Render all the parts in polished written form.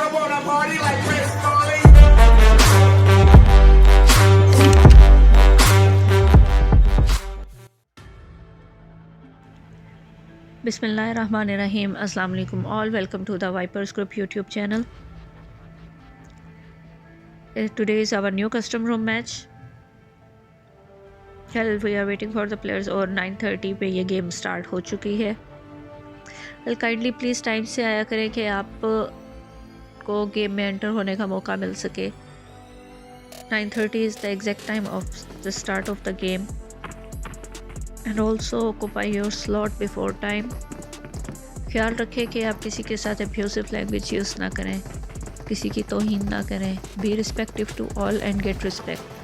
I wanna party like Chris Farley. Bismillahirrahmanirrahim. Assalamu alaikum all. Welcome to the Vipers Group YouTube channel. Today is our new custom room match. Well, we are waiting for the players और 9:30 पे ये game start हो चुकी है. Well, kindly please time से आया करें कि आप को गेम में एंटर होने का मौका मिल सके. 9:30 is the exact time of the start of the game. And also occupy your slot before time. ख्याल रखें कि आप किसी के साथ अब्यूसिव लैंग्वेज यूज़ ना करें, किसी की तौहीन ना करें. Be respective to all and get respect.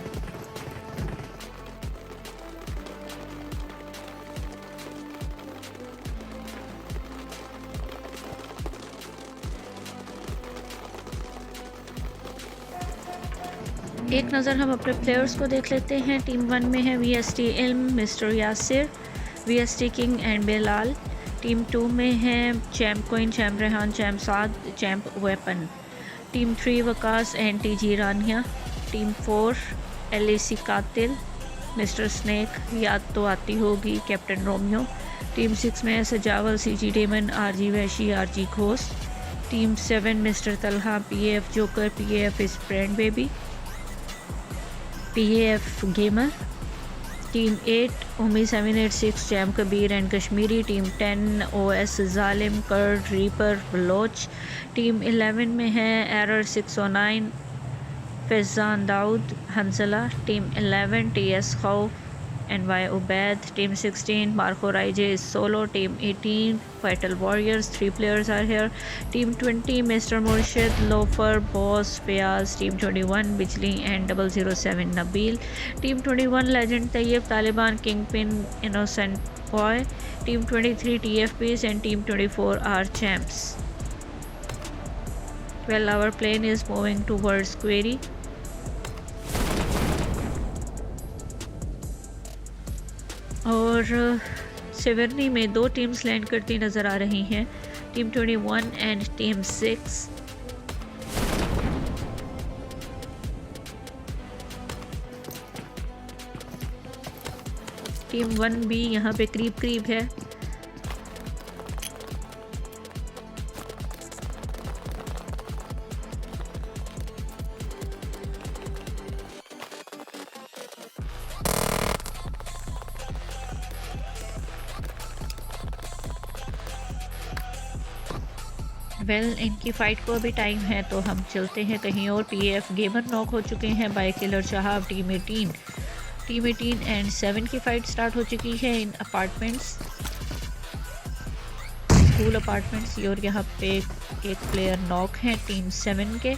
एक नज़र हम अपने प्लेयर्स को देख लेते हैं. टीम 1 में है VST Ilm, mister Yasir, VST King and Belal. Team 2 में है champ coin, champ Rehan, champ Saad, champ Weapon. Team 3 Waqas and TG Rania. Team 4 LAC Qatil, mister Snake, याद तो आती होगी, कैप्टन रोमियो. टीम 6 में है सजावल, CG डेमन, RG वैशी, RG Ghosh. Team 7 mister Talha, PAF joker, PAF is brand baby, PAF gamer. Team 8 Umi 786, jam Kabir and Kashmiri. Team 10 OS Zalim, curd, reaper, Baloch. Team 11 में है एरर 609, फैज़ान दाऊद, हंसला. टीम 11 TS खौफ, NY उबैद. टीम 16 मार्को राइजे is solo. Team 18 fatal warriors, 3 players are here. Team 20 mister Murshid, loafer, boss, Fayaz. Team 21 Bijli and 007 Nabeel. Team 21 legend Tayyab, Taliban, King Pin, innocent boy. Team 23 TFPs and team 24 are champs. Well, our plane is moving towards Query. और सेवर्नी में 2 teams land करती नज़र आ रही हैं. Team 21 and team 6. Team 1 भी यहाँ पे करीब है. इनकी फ़ाइट को अभी टाइम है तो हम चलते हैं कहीं और. PAF गेमर नॉक हो चुके हैं by killer Shahab. Team 18 and 7 की फ़ाइट स्टार्ट हो चुकी है इन अपार्टमेंट्स, स्कूल अपार्टमेंट्स. और यहाँ पे एक प्लेयर नॉक हैं टीम 7 के.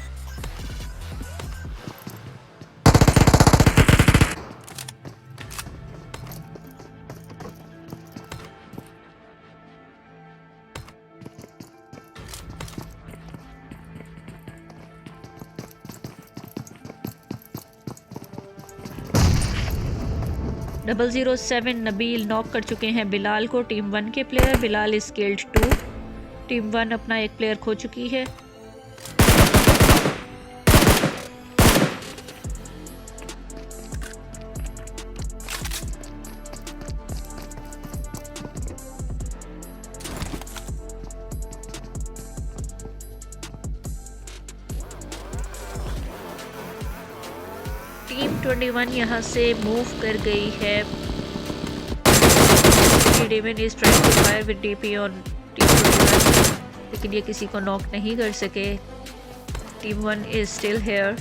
डबल 007 नबील नॉक कर चुके हैं बिलाल को. टीम 1 के player. Bilal is killed 2. Team 1 अपना एक प्लेयर खो चुकी है. टीम 21 यहाँ से मूव कर गई है. Damon is trying to fire with DP on team 21, लेकिन ये किसी को नॉक नहीं कर सके. Team 1 is still here.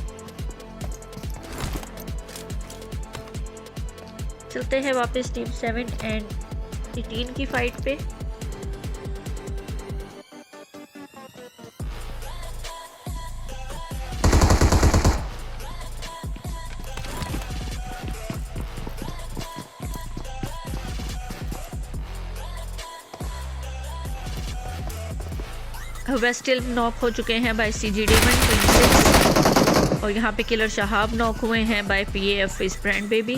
चलते हैं वापस टीम 7 एंड 18 की फाइट पे. वेस्टिल नॉक हो चुके हैं बाय CG डेमन टीम 6. और यहाँ पे किलर शहाब नॉक हुए हैं by PAF is brand baby.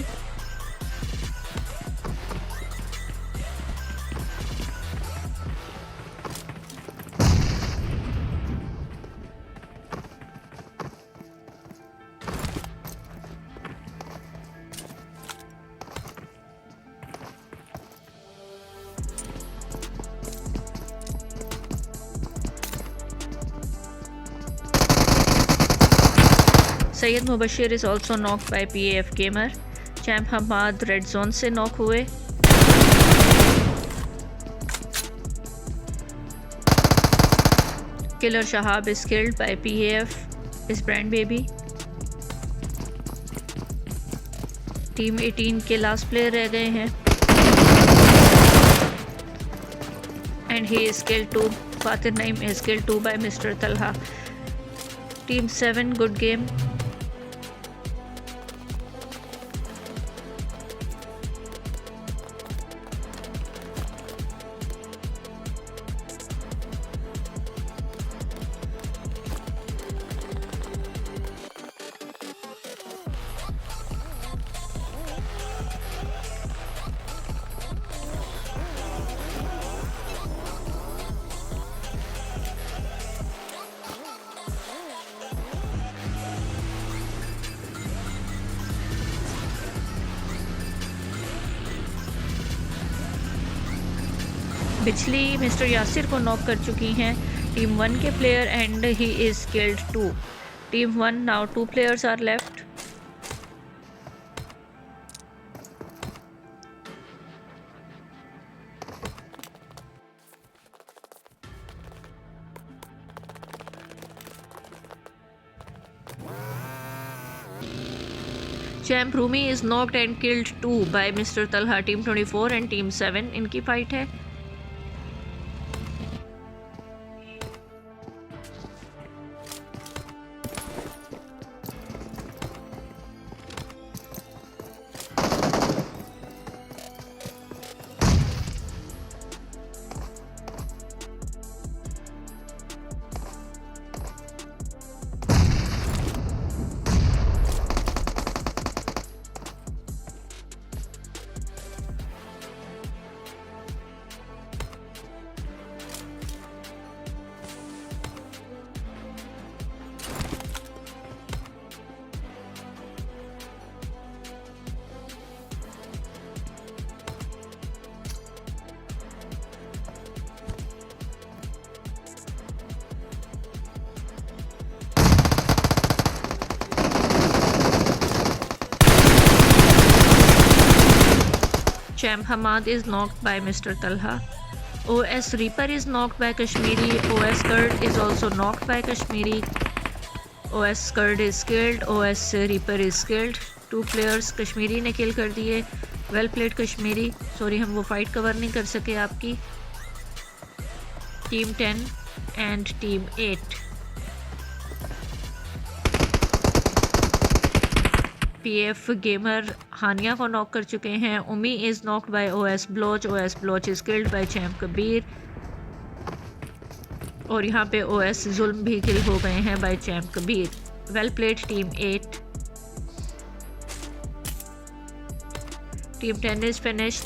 Syed Mubashir is also knock by PAF gamer. Champ Hammad red zone से नॉक हुए। Killer Shahab is killed by PAF is brand baby. Team 18 के लास्ट प्लेयर रह गए हैं and he is killed too. Fatir Naeem is killed to by mister Talha. Team 7 good game. बिजली mister Yasir को knock कर चुकी हैं टीम 1 के player and he is killed 2। Team 1 now 2 players are left. Champ Rumi is knocked and killed 2 by mister Talha. Team 24 and team 7 इनकी fight है। Champ Hamad is knocked by Mr. Talha. OS Reaper is knocked by Kashmiri. OS Kurd is also knocked by Kashmiri. OS Kurd is killed. OS Reaper is killed. 2 players Kashmiri ने किल कर दिए। Well played Kashmiri. Sorry हम वो fight cover नहीं कर सके आपकी। Team 10 and team 8। PF gamer Hania को नॉक कर चुके हैं। Umi is knocked by OS Baloch. OS Baloch is killed by champ Kabir. और यहाँ पे OS जुल्म भी किल हो गए हैं by champ Kabir. Well played team 8। Team 10 is finished.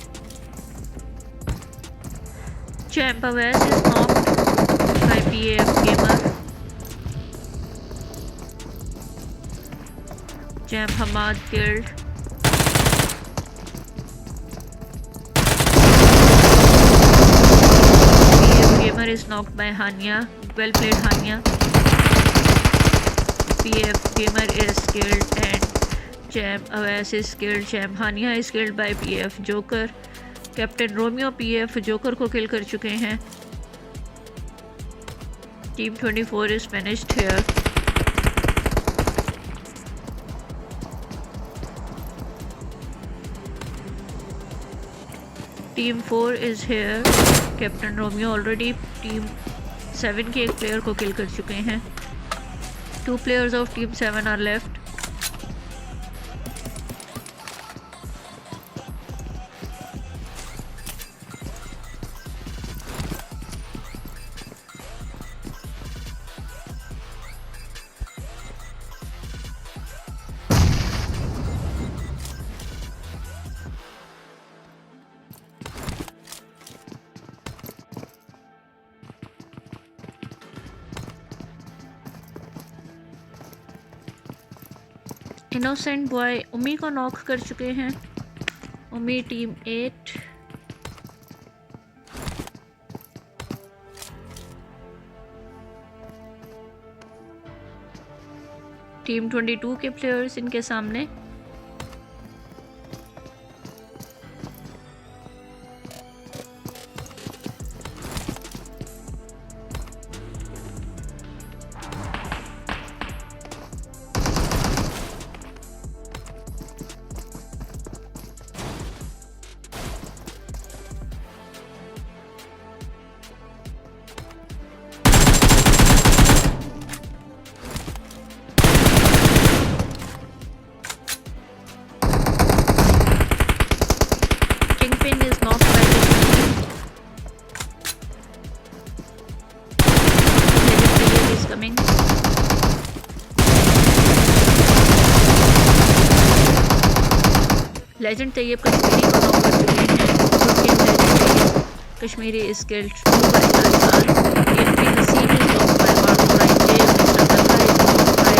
Champ Awais is knocked by PF gamer. Champ Hamad killed. PF gamer is knocked by Hania. Well played Hania. PF gamer is killed and Champ Awais is killed. Champ Hania is killed by PF Joker. Captain Romeo PF Joker को kill कर चुके हैं। Team 24 is finished here. Team 4 is here. Captain Romeo already team 7 के एक player को kill कर चुके हैं। 2 players of team 7 are left. Innocent boy Umi को नॉक कर चुके हैं। उमी टीम 8। टीम 22 के प्लेयर्स इनके सामने। Kingpin is knocked by Legend is coming. Legend Tayyab Kashmiri को नॉक कर चुके हैं। Good game legend Kashmiri is killed 2 by Taliban. TFP Haseen is knocked by Marco राइजे। Mister Talha is knocked by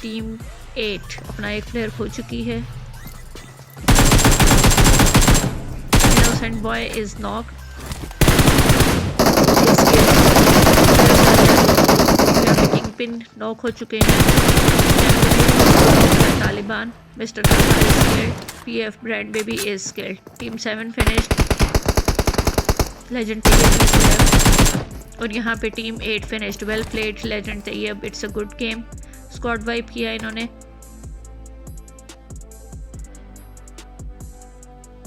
team 8 अपना एक प्लेयर खो चुकी है। Innocent boy is knocked. Kingpin knock हो चुके हैं। Taliban. Mister Talha is skilled. PF brand baby is skilled. Team 7 finished. Legend Tayyab और यहाँ पे team 8 finished. Well played legend Tayyab, it's a good game. Squad wipe किया इन्होंने।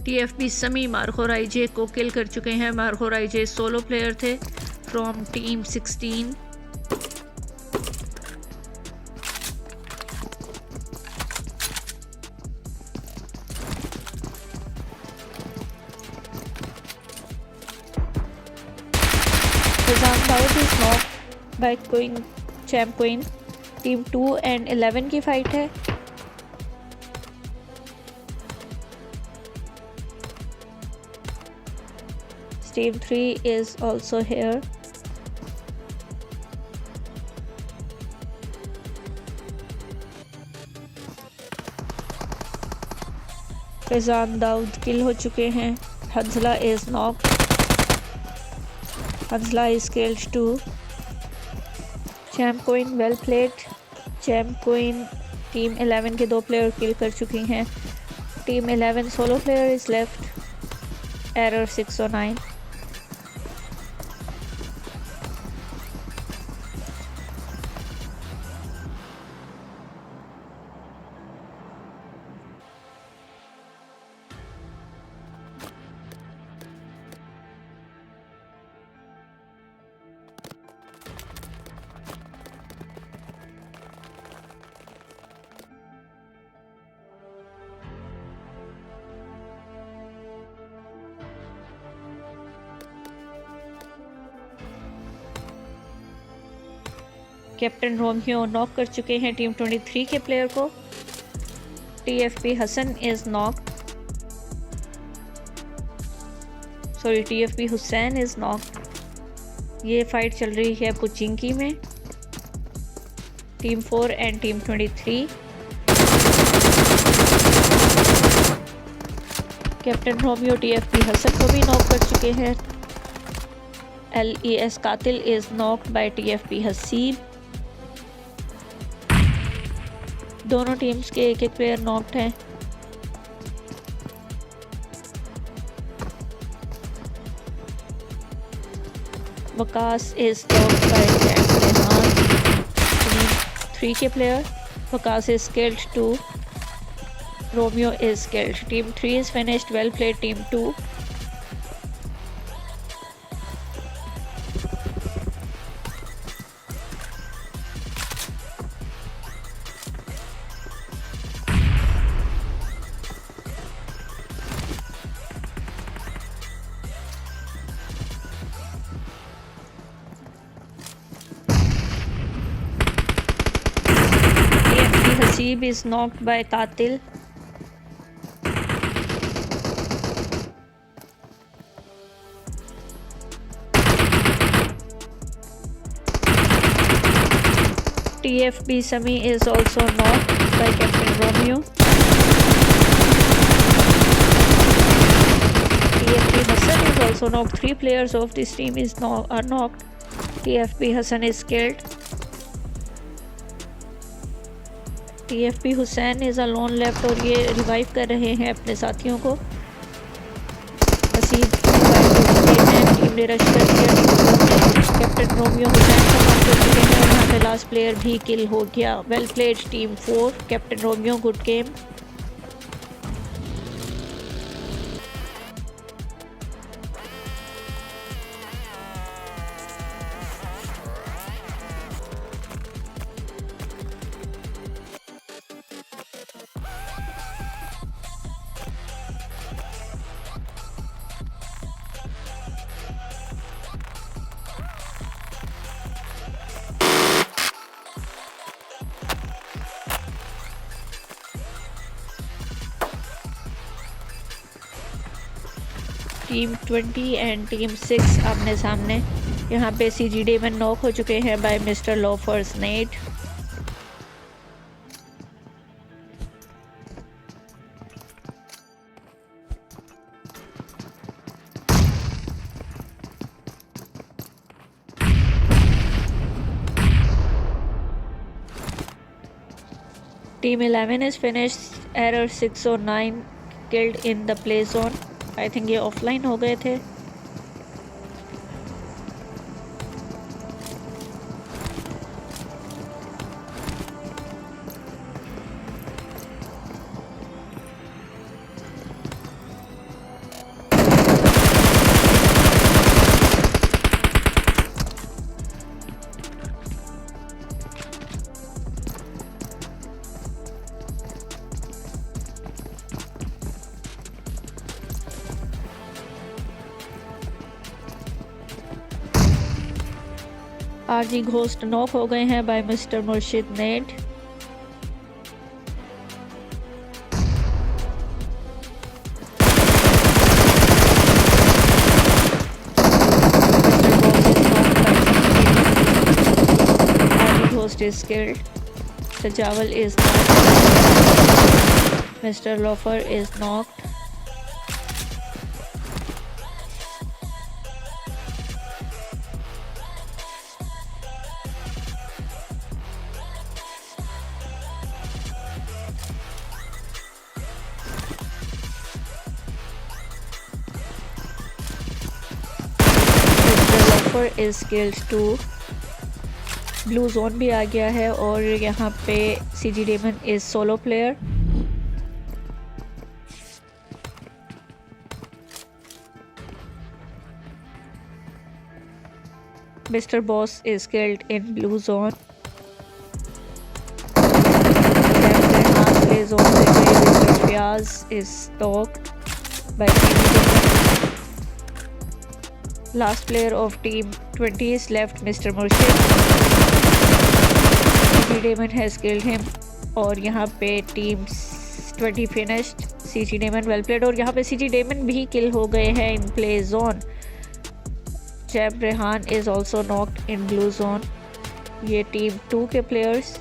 टीएफबी समी मार्को राइजे को किल कर चुके हैं। मार्को राइजे सोलो प्लेयर थे from team 16। Daud is knocked by Queen Champ Queen। Team 2 and 11 की फाइट है। Team 3 is also here। Faizan Dawood किल हो चुके हैं। Hansla is knocked. Hansla is killed 2। Champ queen well played. Champ queen team 11 के 2 प्लेयर किल कर चुकी हैं। Team 11 solo player is left. Error 609। Captain Romeo knock कर चुके हैं टीम 23 के प्लेयर को। TFP Hasan is knocked. Sorry TFP Hussain is knocked. ये फाइट चल रही है पुचिंकी में। Team 4 and team 23। Captain Romeo TFP Hasan को भी नॉक कर चुके हैं। LES Qatil is knocked by TFP Haseeb. दोनों टीम्स के एक प्लेयर नॉक्ड हैं। Waqas is knocked by Rehan. Team 3 के player. Waqas is killed 2। Romeo is killed. Team 3 is finished. Well played team 2। Hasib is knocked by Qatil। TFB Sami is also knocked by Captain Romeo। TFB Hassan is also knocked. 3 players of this team are knocked. TFP Hassan is killed. TFP Hussain is a loan left और ये revive कर रहे हैं अपने साथियों को। Haseeb team ने rush कर दिया। कैप्टन रोमियो हुसैन को नॉक कर चुके हैं और यहाँ पे लास्ट प्लेयर भी किल हो गया। Well played team 4, captain Romeo, good game. Team 20 and team 6 आमने सामने। यहाँ पे CG डेमन नॉक हो चुके हैं by mister Loafers Net. Team 11 is finished. Error 609 killed in the play zone. I think ये ऑफलाइन हो गए थे। RG घोस्ट नॉक हो गए हैं बाय मिस्टर मुर्शिद net. RG ghost is killed. Sajawal is knocked. Mr. Lofer is knocked. is killed too. Blue zone भी आ गया है और यहाँ पे CG demon is solo player. Mister boss is killed in blue zone. Play zone से गए mister Fayaz is stalked by CG demon. Last player of team 20 is left, Mr. Murshid. CG Demon has killed him और यहाँ पे team 20 finished. CG Demon well played और यहाँ पे CG Demon भी kill हो गए हैं in play zone. Jab Rehan is also knocked in blue zone. ये team 2 के players।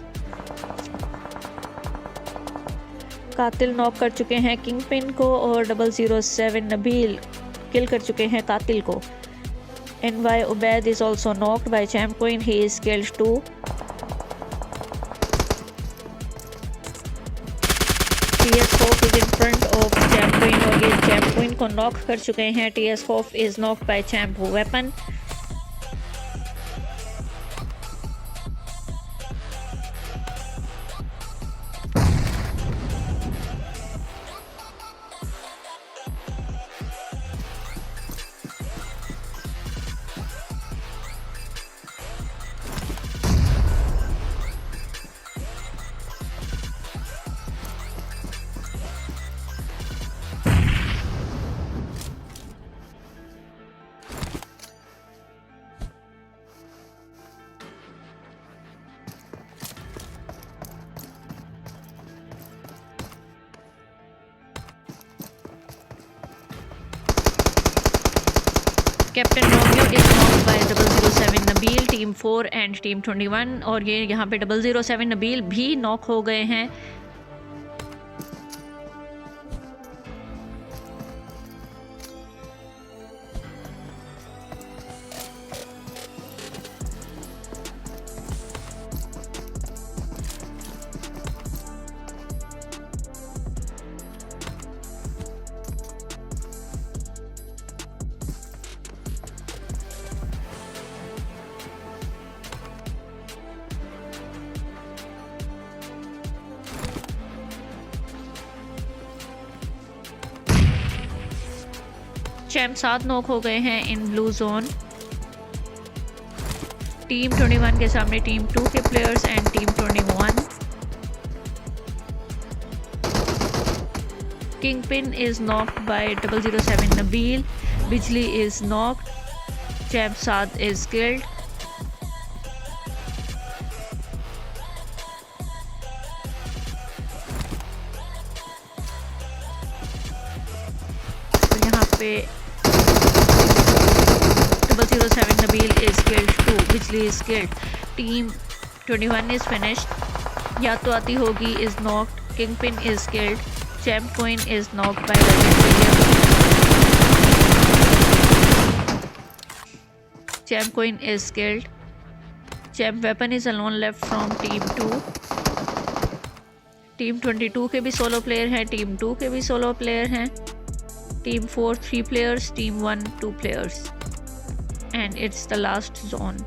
कातिल नॉक कर चुके हैं किंगपिन को और 007 नबील किल कर चुके हैं कातिल को। NY Ubaid is also knocked by Champ Queen. He is killed too. TS Hope is in front of Champ Queen और ये Champ Queen को knock कर चुके हैं। TS Hope is knocked by Champ Weapon. Captain Romeo is knocked by 007 Nabeel team 4 and team 21 और ये यहाँ पे 007 नबील भी नॉक हो गए हैं। चैम्प 7 नॉक हो गए हैं इन ब्लू जोन। टीम 21 के सामने टीम 2 के players and team 21। Kingpin is knocked by 007 Nabil. Bijli is knocked. Champ Saad is killed. तो यहाँ पे 007 Nabil is killed too. Bijli is killed. Team 21 is finished. या तो आती होगी is knocked. Kingpin is killed. Champ Coin is knocked by Champ Coin is killed. Champ Weapon is alone left from Team 2. Team 22 के भी solo player हैं, Team 2 के भी solo player हैं, Team 4 3 players, Team 1 2 players, and it's the last zone.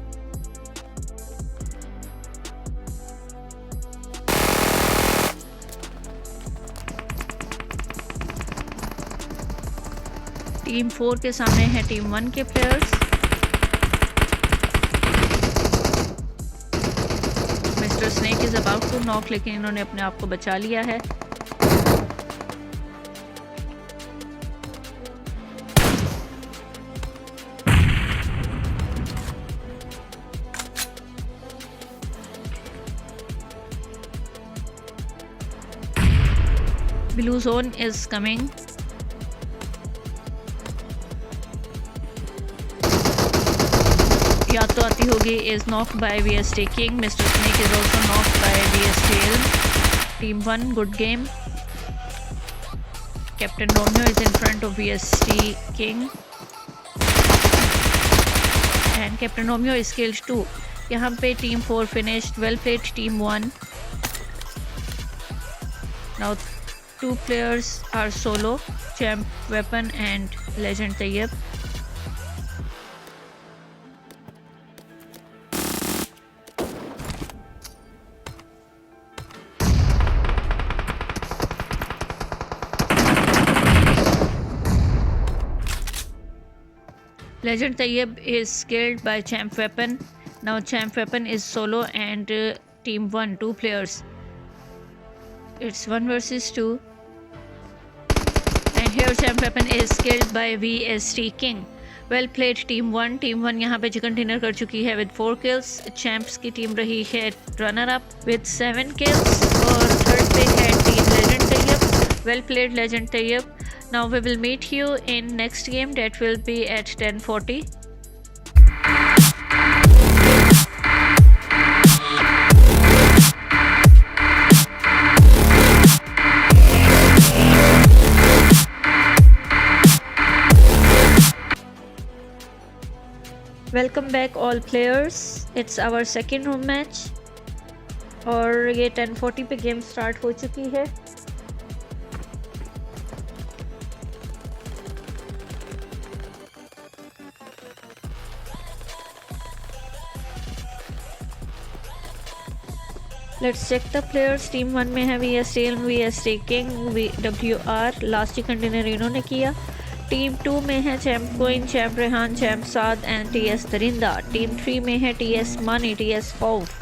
Team 4 के सामने है team 1 के players. Mister Snake is about to knock, लेकिन इन्होंने अपने आप को बचा लिया है। Blue zone is coming. या तो आती होगी is knocked by VST King. Mr. Snake is also knocked by VST Elm. Team 1 good game. Captain Romeo is in front of VST King and Captain Romeo is killed too. यहाँ पे Team 4 finished. Well played Team 1. Now 2 players are solo, Champ Weapon and Legend Tayyab. Legend Tayyab is killed by Champ Weapon. Now Champ Weapon is solo and Team 1 2 players. It's 1 versus 2. And here Champ Weapon is killed by VST King. Well played Team 1. Team 1 यहाँ पे chicken dinner कर चुकी है with 4 kills. Champs की team रही है runner up with 7 kills और third पे है Team Legend Tayyab. Well played Legend Tayyab. Now we will meet you in next game that will be at 10:40. Welcome back all players. It's our second home match और ये 10:40 पे game start हो चुकी है। Let's check the players. Team 1 में है VST Elm, VST King, WR last chicken dinner इन्होंने किया। टीम 2 में है champ coin, champ Rehan, champ Saad and TS दरिंदा। टीम 3 में है TS मानी, TS खौफ।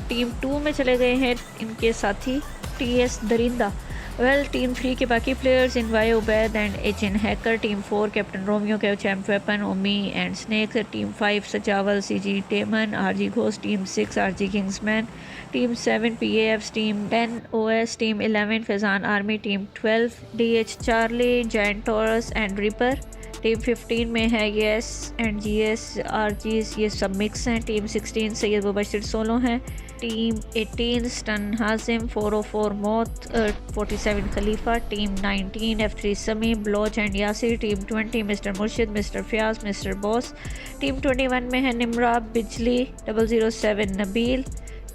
टीम 2 में चले गए हैं इनके साथी TS दरिंदा। वेल टीम 3 के बाकी प्लेयर्स इन Y Ubaid and HN hacker. Team 4 captain Romeo के champ weapon, Omi and snake. Team 5 Sajawal, CG demon, RG ghost. Team 6 RG Kingsman. Team 7 PAFs। Team 10 OS। Team 11 Faizan army. Team 12 DH Charlie, giant Taurus and ripper. Team 15 में है yes and GS RGs, ये सब mix हैं। Team 16 Syed Mubashir solo हैं। Team 18 stun Hazim, 404 मौत, 47 खलीफा। Team 19 F3 Sami, Baloch and Yasir. Team 20 mister Murshid, mister Fayaz, mister boss. Team 21 में है निमरा, बिजली, 007 Nabeel.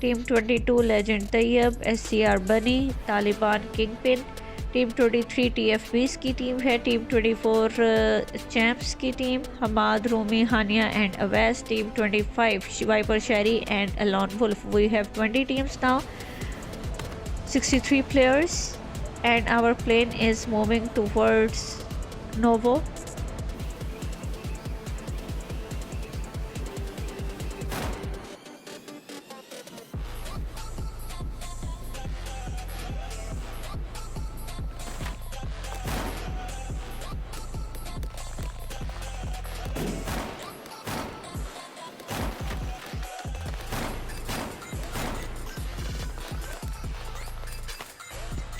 Team 22 legend Tayyab, SCR bunny, Taliban kingpin. Team 23 TFBs की टीम है। टीम 24 चैम्प्स की team, Hammad, Rumi, Hania and Awais. Team 25 viper शहरी and alone wolf. We have 20 teams now, 63 players and our plane is moving towards Novo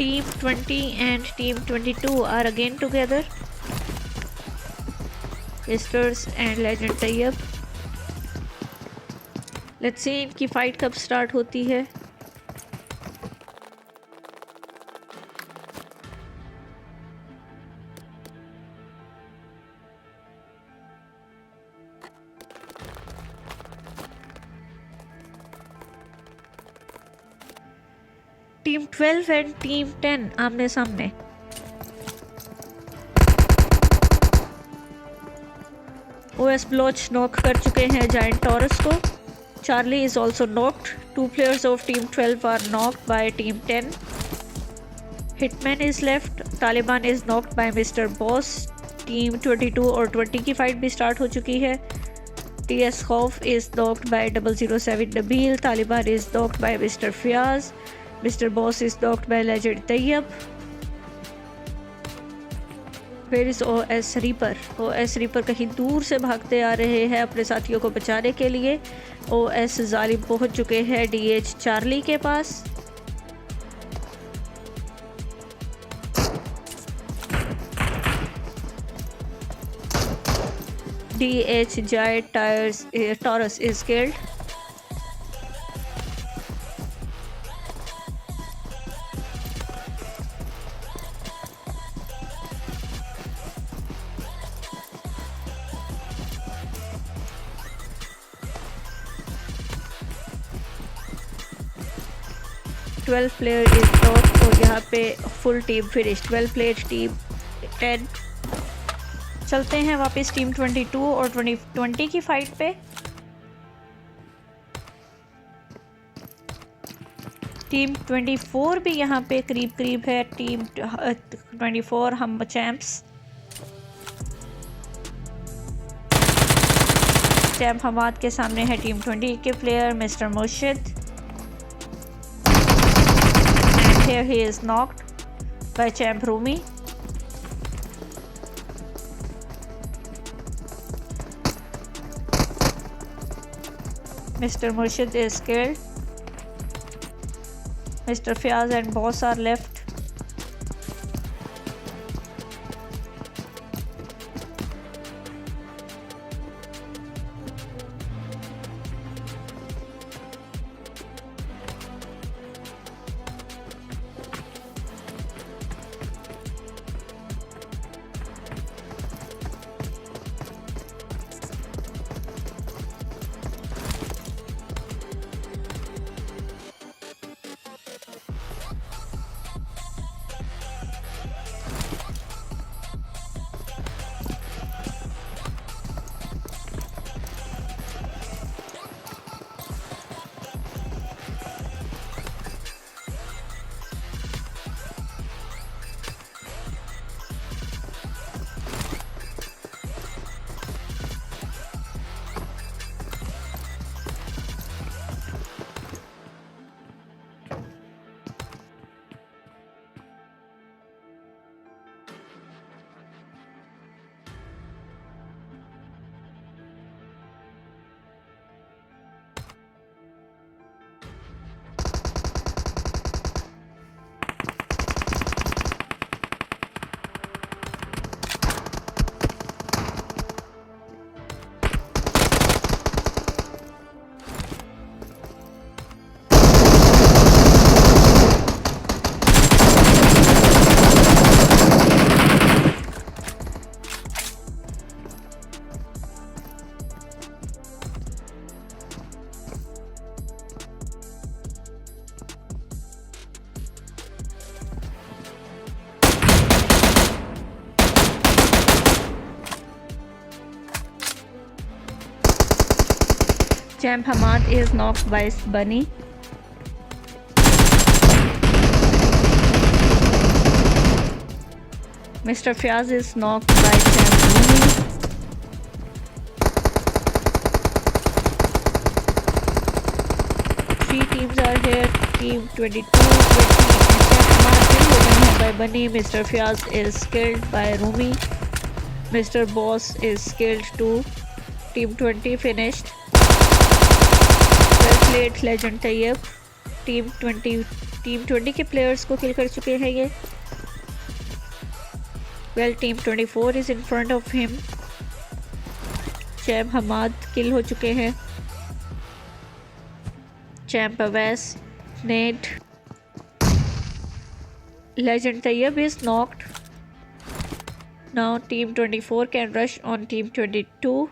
Team 20 and Team 22 are again together. Sisters and Legend Tayyab. Let's see इनकी fight कब start होती है. Team 12 and team 10 आमने सामने. OS Baloch knock कर चुके हैं giant taurus को. Charlie is also knocked. 2 players of team 12 are knocked by team 10. Hitman is left. Taliban is knocked by Mr. Boss. Team 22 और 20 की फाइट भी स्टार्ट हो चुकी है. TS खौफ is knocked by 007 Nabeel. Taliban is knocked by Mr. Fiaz. Mr. Boss is knocked by Legend Tayyab. Where is OS Reaper? OS Reaper कहीं दूर से भागते आ रहे हैं अपने साथियों को बचाने के लिए. OS जालिम पहुंच चुके हैं DH चार्ली के पास. DH Giant Taurus is killed. Twelve player is top और यहाँ पे full team finish. 12 player team 10. चलते हैं वापस टीम 22 और 20 की फाइट पे. टीम 24 भी यहाँ पे करीब है. टीम 24 हम चैम्प्स. चैम्प हमाद के सामने है टीम 20 के प्लेयर मिस्टर मुर्शिद. Here he is knocked by Champ Rumi. Mr. Murshid is killed. Mr. Fiaz and Boss are left. Champ Hamad is knocked by Bunny. Mr. Fiaz is knocked by Champ Rumi. Three teams are here. Team 22, 20 and Champ Hamad killed women by Bunny. Mr. Fiaz is killed by Rumi. Mr. Boss is killed too. Team 20 finished. Well played, Legend Tayyab. Team 20 के players को kill कर चुके हैं ये। Well team 24 is in front of him. Champ Hammad kill हो चुके हैं। Champ Awais, net, legend Tayyab is knocked. Now team 24 can rush on team 22.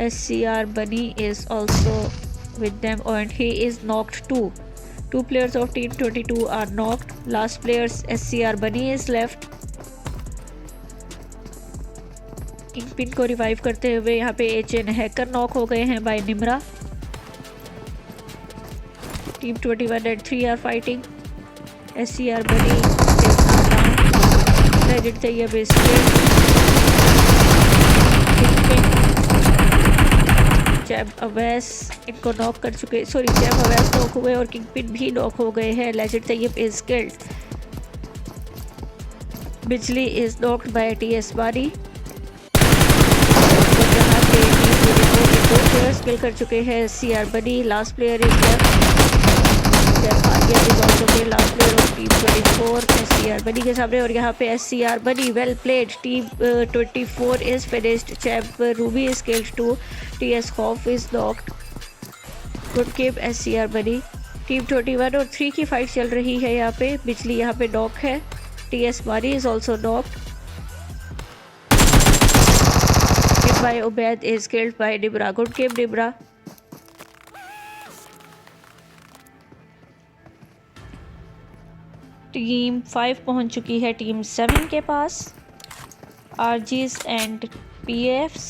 SCR Bunny is also with them and he is knocked too. Two players of team 22 are knocked. Last players SCR Bunny is left. Kingpin को revive करते हुए यहाँ पे HN hacker knock हो गए हैं by Nimra. Team 21 and 3 are fighting. SCR Bunny is now down. Legend Tayyab is killed. Champ Awais इनको knock कर चुके, चैम्प अवैस नॉक हुए और किंगपिन भी नॉक हो गए हैं। Legend Tayyab is killed. Bijli is knocked by TS Bari. और यहाँ पे दो प्लेयर्स किल कर चुके हैं। SCR Bunny last player is left. Last player of team 24 SCR Bunny के सामने। और यहाँ पे SCR Bunny well played. Team 24 is finished. Champ Ruby is killed two. TS Khauf is knocked. Good game SCR Bunny। Team 21 और 3 की fight चल रही है यहाँ पे। बिजली यहाँ पे नॉक है। TS Bari is also knocked. by Ubaid is killed by Dibra. Good game Dibra. Team 5 पहुंच चुकी है टीम 7 के पास। RGs and PFs।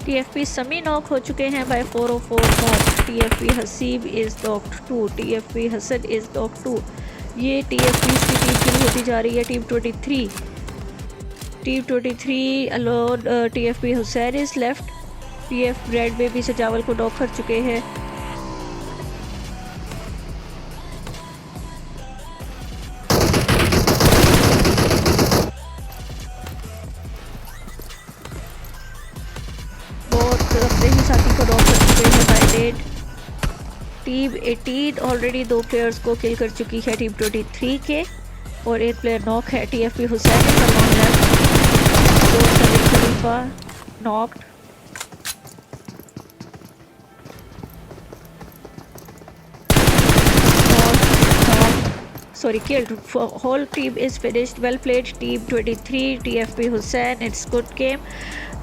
TFP Sami knock हो चुके हैं by 404 knock. TFP Haseeb is knocked 2। TFP Hasan is knocked 2। ये TFP की टीम किल होती जा रही है। Team 23 alone TFP Hussain is left. TF bread baby सजावल को नॉक कर चुके हैं। टीम 18 ऑलरेडी 2 प्लेयर्स को किल कर चुकी है टीम 23 के और एक प्लेयर नॉक है। TFP Hussain Khalifa knocked. killed. Whole team is finished. Well played team 23 TFP Hussain. It's good game.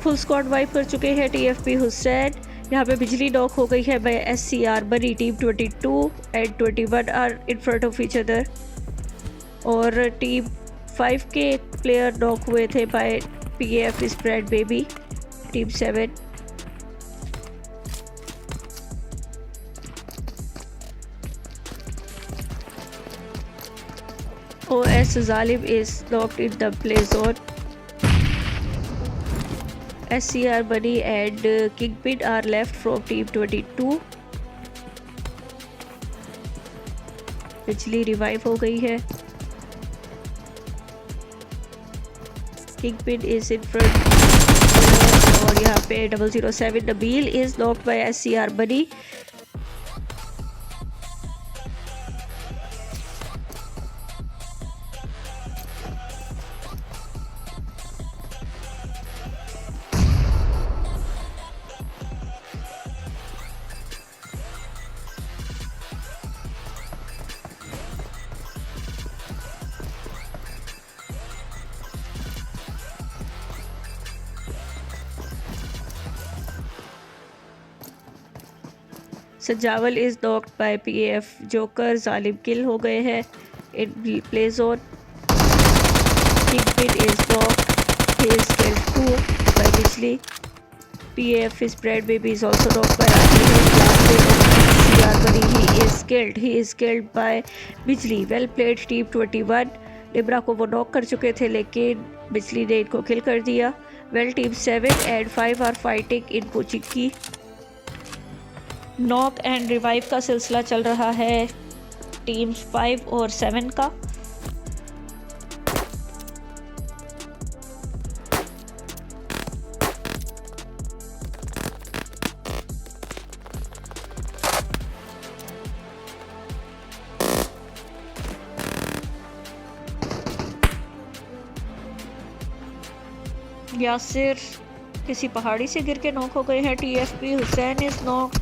Full squad wipe कर चुके हैं TFP हुसैन। यहाँ पे बिजली नॉक हो गई है by SCR Bunny। Team 22 and 21 are in front of each other. और टीम 5 के प्लेयर नॉक हुए थे by PF spread baby. Team 7 OS Zalim is knocked in the play zone. SCR Bunny and Kingpin are left from team 22. बिजली revive हो गई है। Kingpin is in front और यहाँ पे 007 Nabeel is knocked by SCR Bunny. Sajawal is knocked by PF joker, जालिम kill हो गए हैं in play zone. Kingpin is knocked, he is killed to by बिजली। PF is bread baby is also knocked by he is killed by बिजली। Well played team 21। डिब्रा को वो knock कर चुके थे लेकिन बिजली ने इनको किल कर दिया। Well team 7 and 5 are fighting in Pochinki. Knock and revive का सिलसिला चल रहा है टीम्स 5 और 7 का। यासिर किसी पहाड़ी से गिर के नॉक हो गए हैं। TFP Hussain is knock,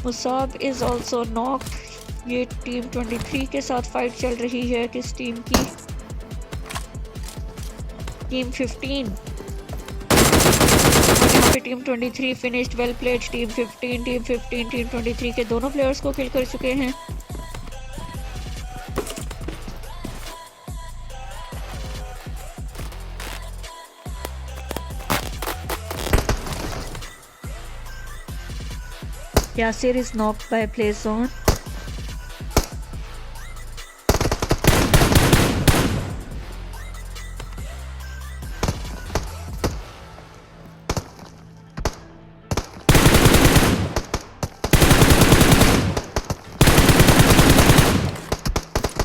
Musab is also knock. ये टीम 23 के साथ फाइट चल रही है किस टीम की? टीम 15। और यहाँ पे team 23 finished. Well played team 15 team 23 के दोनों प्लेयर्स को किल कर चुके हैं। Yasir is knocked by play zone.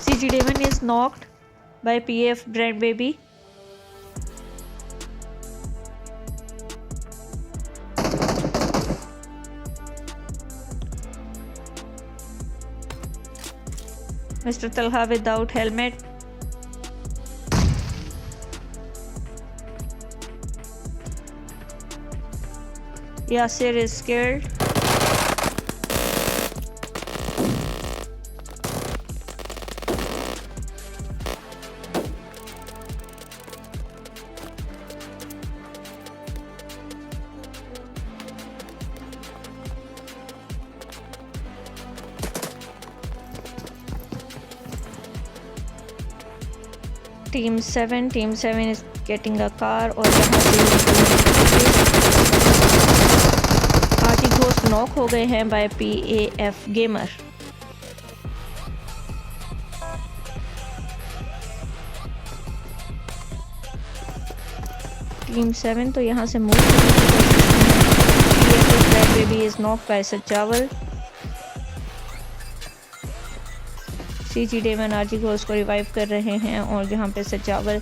CG Devon is knocked by PF Brand Baby. Mr. Talha without helmet. Yasir is scared. Team 7 is getting a car और यहाँ से आजी घोष नॉक हो गए हैं बाय PAF गेमर। टीम 7 तो यहाँ से move baby is knock by Sajawal. CG Damon RG घोष को रिवाइव कर रहे हैं और यहाँ पे सजावल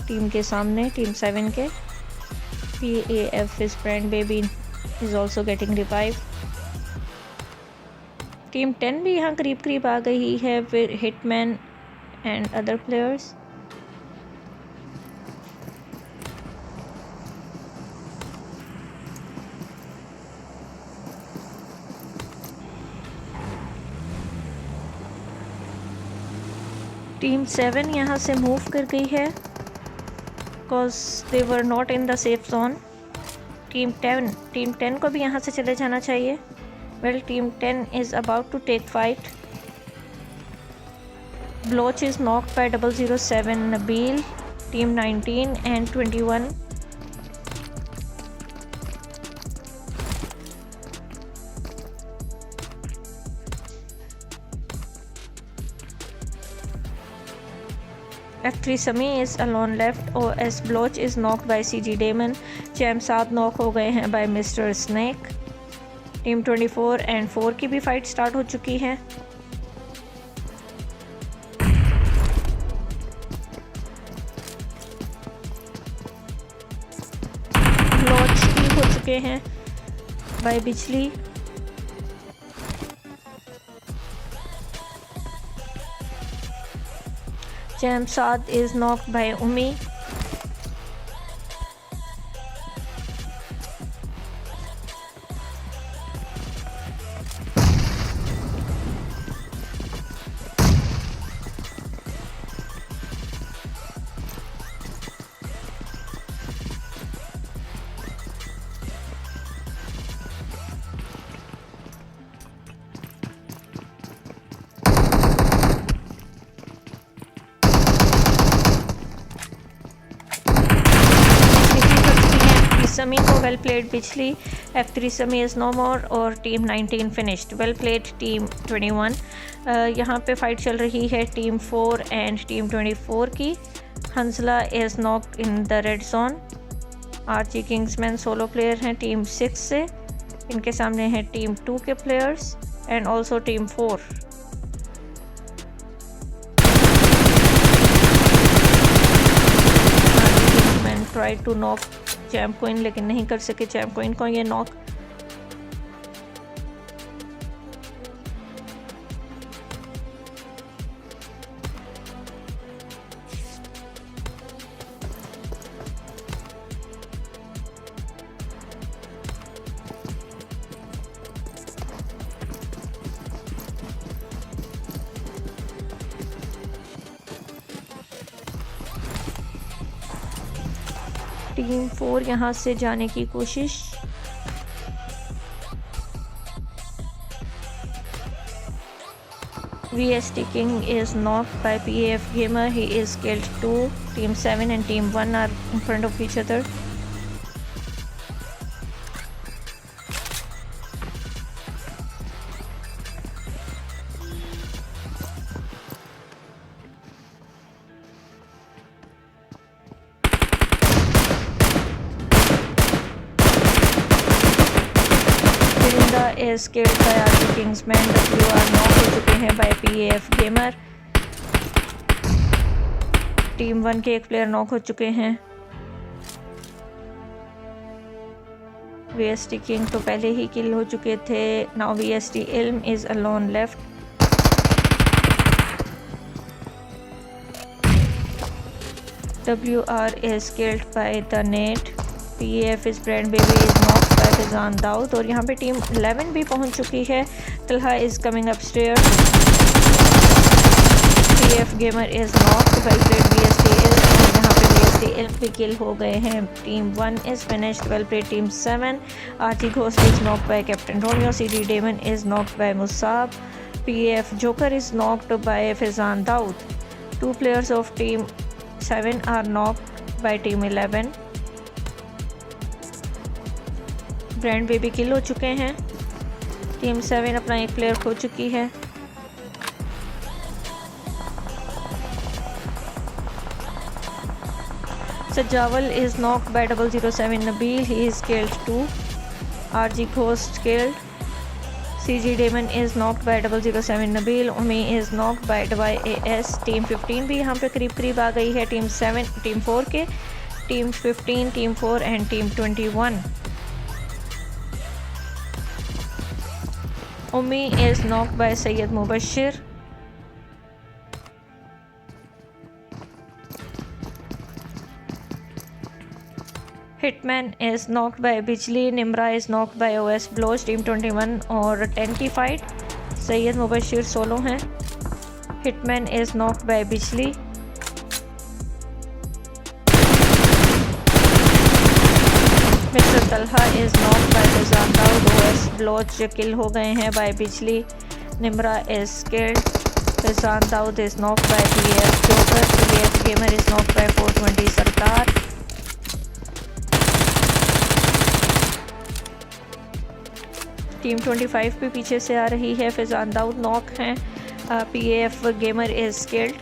टीम के सामने टीम 7 के। PAF is friend baby is also getting revive. Team 10 भी यहाँ करीब आ गई है फिर Hitman and other players. Team 7 यहाँ से मूव कर गई है because they were not in the safe zone. Team 10 को भी यहाँ से चले जाना चाहिए। Well team 10 is about to take fight. Baloch is knocked by 007 Nabeel. Team 19 and 21। F3 Sami is alone left. OS Bloch is knocked by CG Damon. Champ 7 knock हो गए हैं by mister Snake. Team 24 and 4 की भी fight start हो चुकी है। ब्लोच ठीक हो चुके हैं बाय बिजली। Jam Saad is knocked by Umi. Sami को well played बिजली, F3 Sami is no more और team 19 finished, well played team 21। यहाँ पे फाइट चल रही है टीम 4 एंड टीम 24 की। हंसला is knocked in the red zone। RG Kingsman solo player हैं टीम 6 से, इनके सामने हैं टीम 2 के players and also team 4। Try to knock champ Coin लेकिन नहीं कर सके चैम्प कोइन को ये नॉक। टीम 4 यहाँ से जाने की कोशिश। VST King is knocked by PAF Gamer, he is killed too। Team 7 and Team 1 are in front of each other। is killed by RG Kingsman। WR knock हो चुके हैं by PAF Gamer। टीम 1 के एक player knock हो चुके हैं। VST King तो पहले ही किल हो चुके थे। Now VST Ilm is alone left। WR is killed by the Nate। PAF is Brand Baby is knocked by Fizan Daud। और यहाँ पे टीम 11 भी पहुँच चुकी है। Talha is coming upstairs। PAF Gamer is knocked by VST Ilm। और यहाँ पे VST Ilm भी किल हो गए हैं। Team 1 is finished, well played team 7। RT Ghost is knocked by Captain Romeo। CD Damon is knocked by Musab। PAF Joker is knocked by Fizan Daud। 2 players of team 7 are knocked by team 11। Brand baby kill हो चुके हैं। Team 7 अपना एक player खो चुकी है। Sajawal is knocked by 007 Nabeel, he is killed 2। RG Ghost killed। CG Damon is knocked by 007 Nabeel. Umi is knocked by YAS। Team 15 भी यहाँ पे करीब आ गई है टीम 4 के। Team 15, team 4 and team 21। Umi is knocked by Sayyid Mubashir। Hitman is knocked by Bijli। Nimra is knocked by OS Bloch। Team 21 और 10 की फाइट। सैयद मुबशिर सोलो हैं। Hitman is knocked by Bijli। Mr. Talha is knocked by Fizan Daud। OS Bloch किल हो गए हैं by बिजली। Nimra is killed। Fizan Daud is knocked by PAF Joker। PAF Gamer is knocked by 420 सरकार। Team 25 भी पीछे से आ रही है। फिजान दाऊद नॉक हैं। PAF Gamer is killed।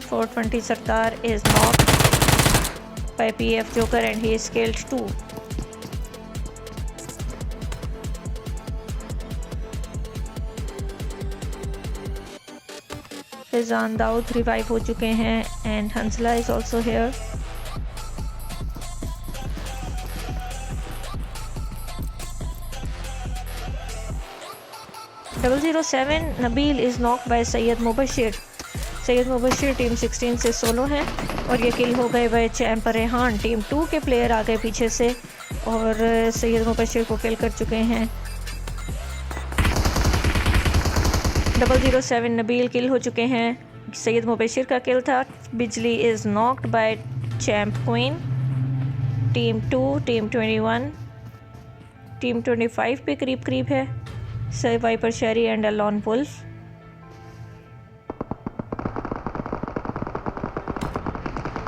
420 Sardar is knocked by PAF Joker and he is killed too। Fizan Dawood revive हो चुके हैं and Hansla is also here. Double 007 Nabeel is knocked by Syed Mubashir. Syed Mubashir team 16 से सोलो हैं और ये किल हो गए बाय चैम्प रेहान। टीम 2 के प्लेयर आ गए पीछे से और सैयद मुबशिर को किल कर चुके हैं। 007 नबील किल हो चुके हैं। सैयद मुबशिर का किल था। Bijli is knocked by champ queen. Team 2, team 21, team 25 पे करीब है। Viper Sherry and alone wolf.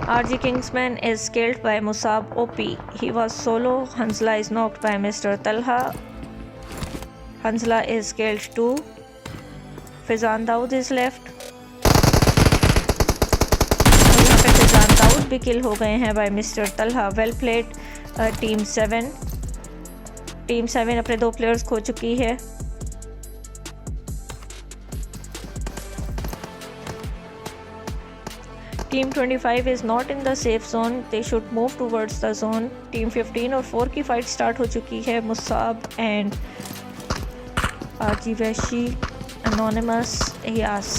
RG Kingsman is killed by Musab OP. He was solo. Hanzla is knocked by Mr. Talha. Hanzla is killed too. Fizan Daud is left. और यहाँ पे फिजान दाऊद भी किल हो गए हैं by mister Talha. Well played team 7. Team 7 अपने 2 players खो चुकी है. Team 25 is not in the safe zone. They should move towards the zone. Team 15 और 4 की फाइट स्टार्ट हो चुकी है. मुसाब एंड आजी वैशी, anonymous, Yas.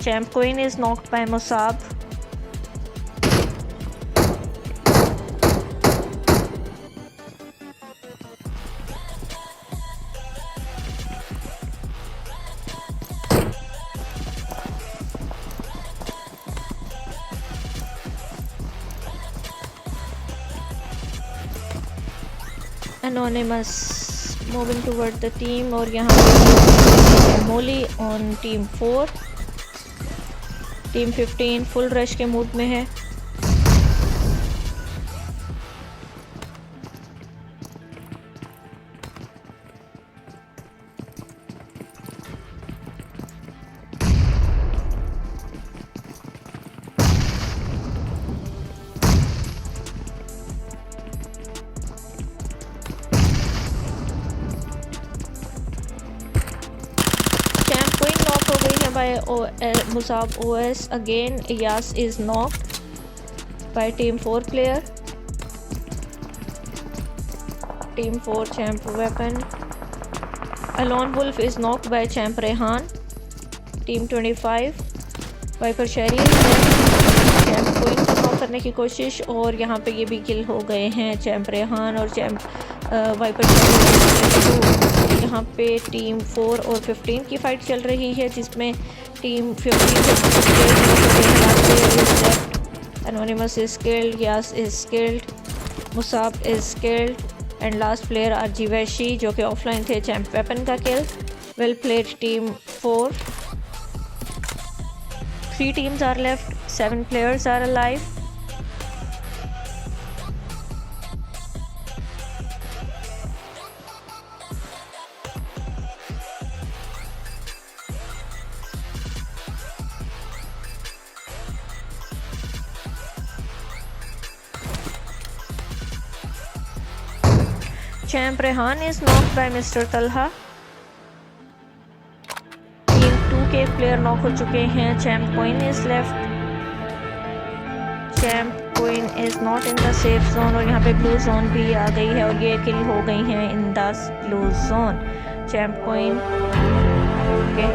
Champ Queen is knocked by Musab. Anonymous moving toward the team और यहाँ पे मोली on team 4. Team 15 full rush के मूड में है. By Musab OS. Again Yas is knocked by team 4 player. Team 4 champ weapon. Alone Wolf is knocked by champ Rehan. Team 25 Viper Sherry champ Queen को knock करने की कोशिश और यहाँ पे ये भी किल हो गए हैं चैम्प रेहान और चैम्प वाइपर शेरी. यहाँ पे टीम 4 और 15 की फाइट चल रही है जिसमें team 15 anonymous is killed, Yas is killed, Musab is killed and last player RG वैशी जो कि ऑफलाइन थे चैम्प वेपन का kill. Well played team 4. 3 teams are left, 7 players are alive. Champ Rehan is knocked by Mr. Talha. Team 2 के player knock हो चुके हैं. Champ Queen is left. Champ Queen is not in the safe zone और यहाँ पे blue zone भी आ गई है और ये किल हो गई हैं in the blue zone. Champ Queen. Okay,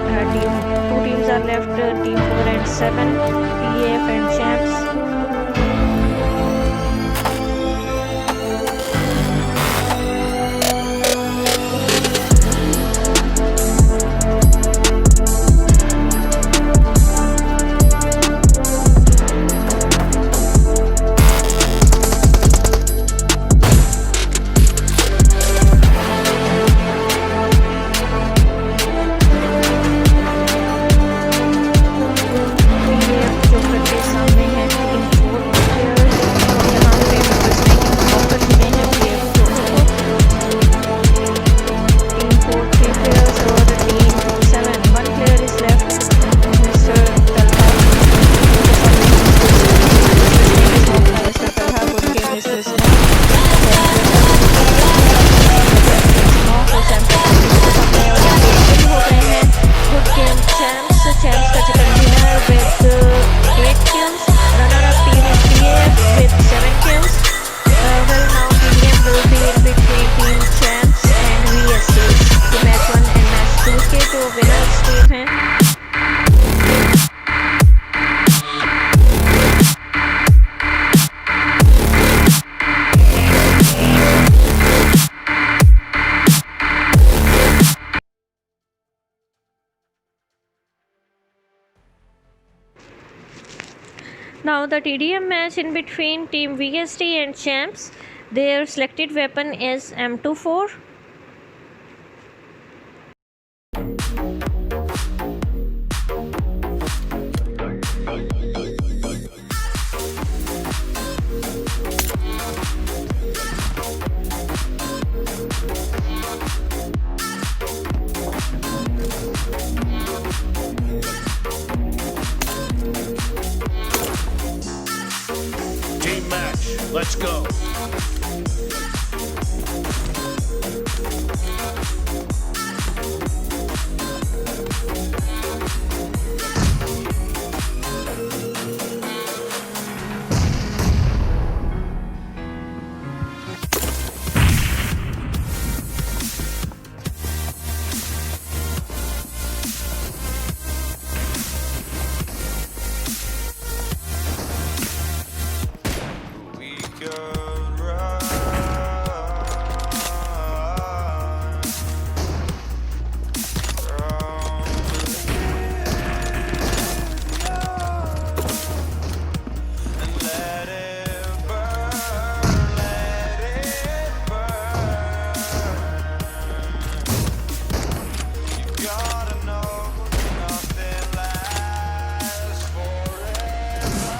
two teams are left. Team 4 and 7. PF and Champs. Now the TDM match in between Team VST and Champs. Their selected weapon is M24. We could run and let it burn, let it burn. You gotta know nothing lasts forever.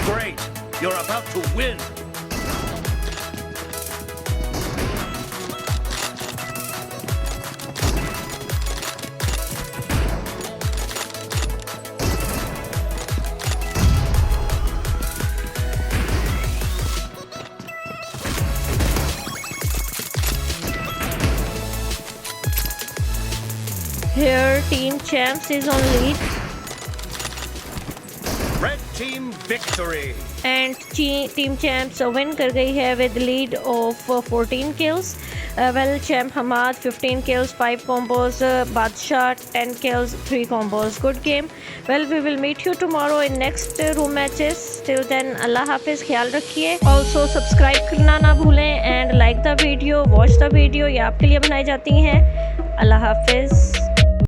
Great! You're about to win! Here Team Champs is on lead Red team victory! and Team Champs win कर गई है with lead of 14 kills. Well, Champ Hamad 15 kills, 5 combos, Badshah 10 kills, 3 combos. Good game. Well, we will meet you tomorrow in next room matches. Till then, Allah Hafiz, ख्याल रखिए. Also subscribe करना ना भूलें and like the video, watch the video. ये आपके लिए बनाई जाती हैं. Allah Hafiz.